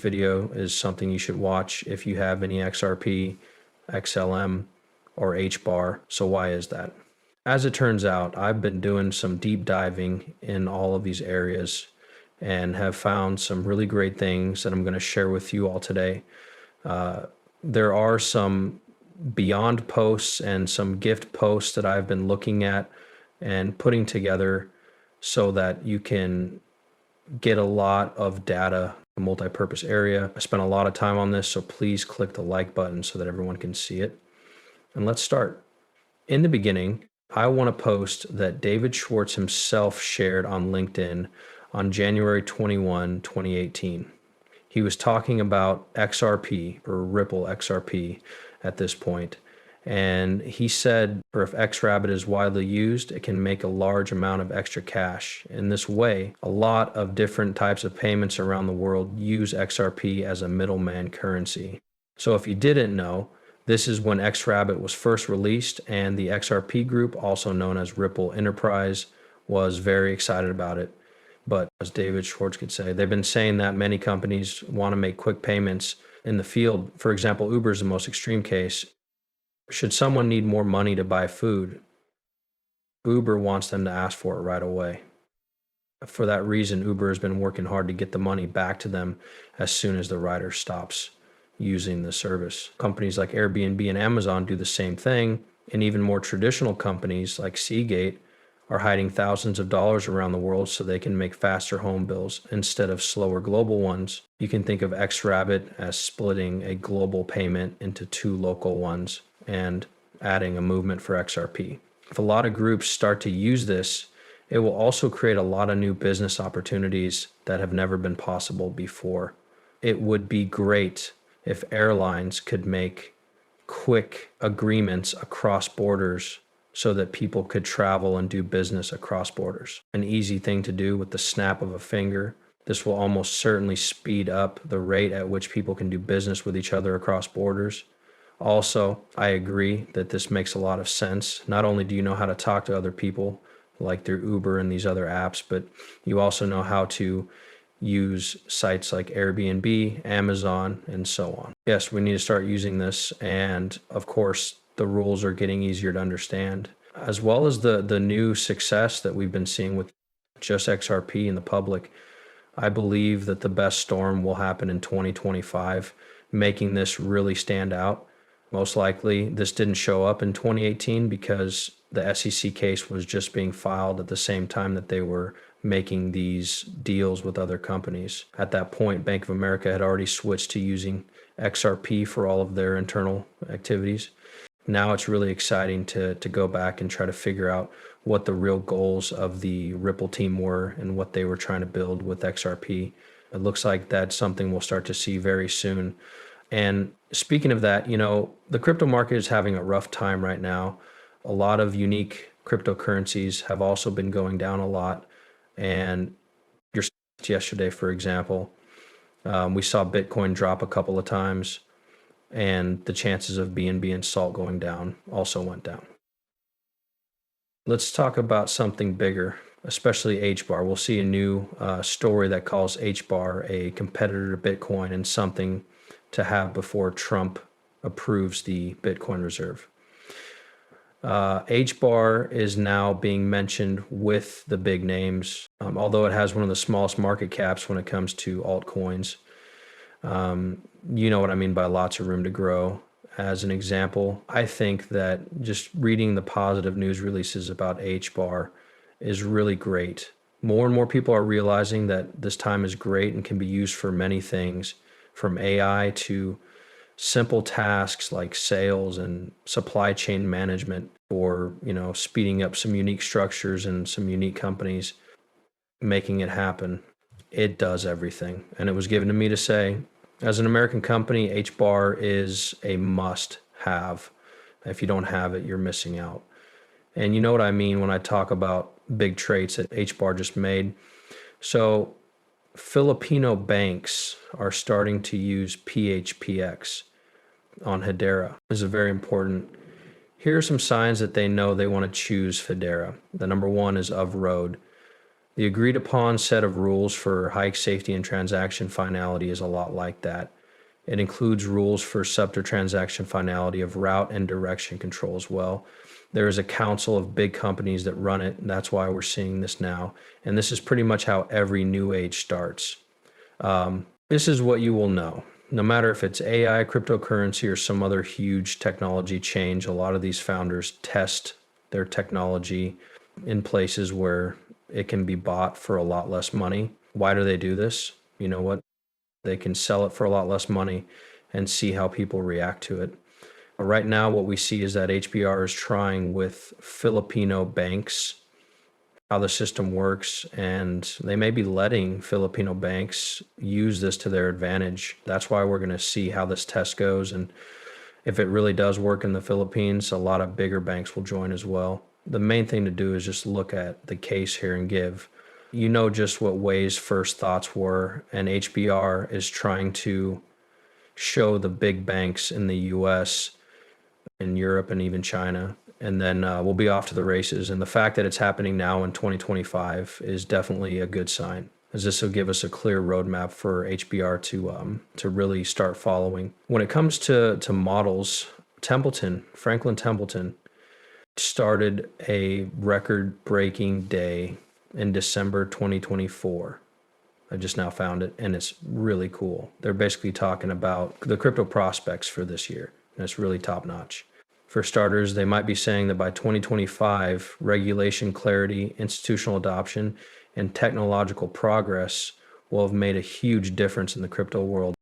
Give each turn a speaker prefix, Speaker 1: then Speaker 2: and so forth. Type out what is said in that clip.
Speaker 1: video is something you should watch if you have any XRP, XLM, or HBAR. So why is that? As it turns out, I've been doing some deep diving in all of these areas and have found some really great things that I'm going to share with you all today. There are some beyond posts and some gift posts that I've been looking at and putting together so that you can get a lot of data, a multi-purpose area. I spent a lot of time on this, so please click the like button so that everyone can see it. And let's start. In the beginning, I want to post that David Schwartz himself shared on LinkedIn on January 21, 2018. He was talking about XRP or Ripple XRP at this point. And he said, or if XRabbit is widely used, it can make a large amount of extra cash. In this way, a lot of different types of payments around the world use XRP as a middleman currency. So if you didn't know, this is when XRabbit was first released, and the XRP group, also known as Ripple Enterprise, was very excited about it. But as David Schwartz could say, they've been saying that many companies want to make quick payments in the field. For example, Uber is the most extreme case. Should someone need more money to buy food, Uber wants them to ask for it right away. For that reason, Uber has been working hard to get the money back to them as soon as the rider stops using the service. Companies like Airbnb and Amazon do the same thing, and even more traditional companies like Seagate are hiding thousands of dollars around the world so they can make faster home bills instead of slower global ones. You can think of XRabbit as splitting a global payment into two local ones and adding a movement for XRP. If a lot of groups start to use this, it will also create a lot of new business opportunities that have never been possible before. It would be great if airlines could make quick agreements across borders so that people could travel and do business across borders. An easy thing to do with the snap of a finger. This will almost certainly speed up the rate at which people can do business with each other across borders. Also, I agree that this makes a lot of sense. Not only do you know how to talk to other people, like through Uber and these other apps, but you also know how to use sites like Airbnb, Amazon, and so on. Yes, we need to start using this, and of course, the rules are getting easier to understand, as well as the new success that we've been seeing with just XRP in the public. I believe that the best storm will happen in 2025, making this really stand out. Most likely, this didn't show up in 2018 because the SEC case was just being filed at the same time that they were making these deals with other companies. At that point, Bank of America had already switched to using XRP for all of their internal activities. Now it's really exciting to go back and try to figure out what the real goals of the Ripple team were and what they were trying to build with XRP. It looks like that's something we'll start to see very soon. And speaking of that, the crypto market is having a rough time right now. A lot of unique cryptocurrencies have also been going down a lot. And yesterday, for example, we saw Bitcoin drop a couple of times, and the chances of BNB and SALT going down also went down. Let's talk about something bigger, especially HBAR. We'll see a new story that calls HBAR a competitor to Bitcoin and something to have before Trump approves the Bitcoin reserve. HBAR is now being mentioned with the big names, although it has one of the smallest market caps when it comes to altcoins. You know what I mean by lots of room to grow. As an example, I think that just reading the positive news releases about HBAR is really great. More and more people are realizing that this time is great and can be used for many things, from AI to simple tasks like sales and supply chain management, or speeding up some unique structures and some unique companies, making it happen. It does everything. And it was given to me to say, as an American company, HBAR is a must-have. If you don't have it, you're missing out. And you know what I mean when I talk about big traits that HBAR just made. So Filipino banks are starting to use PHPX on Hedera. This is very important. Here are some signs that they know they want to choose Hedera. The number one is of road. The agreed upon set of rules for hike safety and transaction finality is a lot like that. It includes rules for sub-transaction finality of route and direction control as well. There is a council of big companies that run it, and that's why we're seeing this now. And this is pretty much how every new age starts. This is what you will know. No matter if it's AI, cryptocurrency, or some other huge technology change, a lot of these founders test their technology in places where it can be bought for a lot less money. Why do they do this? You know what? They can sell it for a lot less money and see how people react to it. Right now, what we see is that HBR is trying with Filipino banks how the system works, and they may be letting Filipino banks use this to their advantage. That's why we're going to see how this test goes. And if it really does work in the Philippines, a lot of bigger banks will join as well. The main thing to do is just look at the case here and give. You know just what Wei's first thoughts were, and HBR is trying to show the big banks in the US, in Europe, and even China, and then we'll be off to the races. And the fact that it's happening now in 2025 is definitely a good sign, as this will give us a clear roadmap for HBR to really start following. When it comes to models, Franklin Templeton, started a record-breaking day in December 2024. I just now found it, and it's really cool. They're basically talking about the crypto prospects for this year, and it's really top-notch. For starters, they might be saying that by 2025, regulation clarity, institutional adoption, and technological progress will have made a huge difference in the crypto world.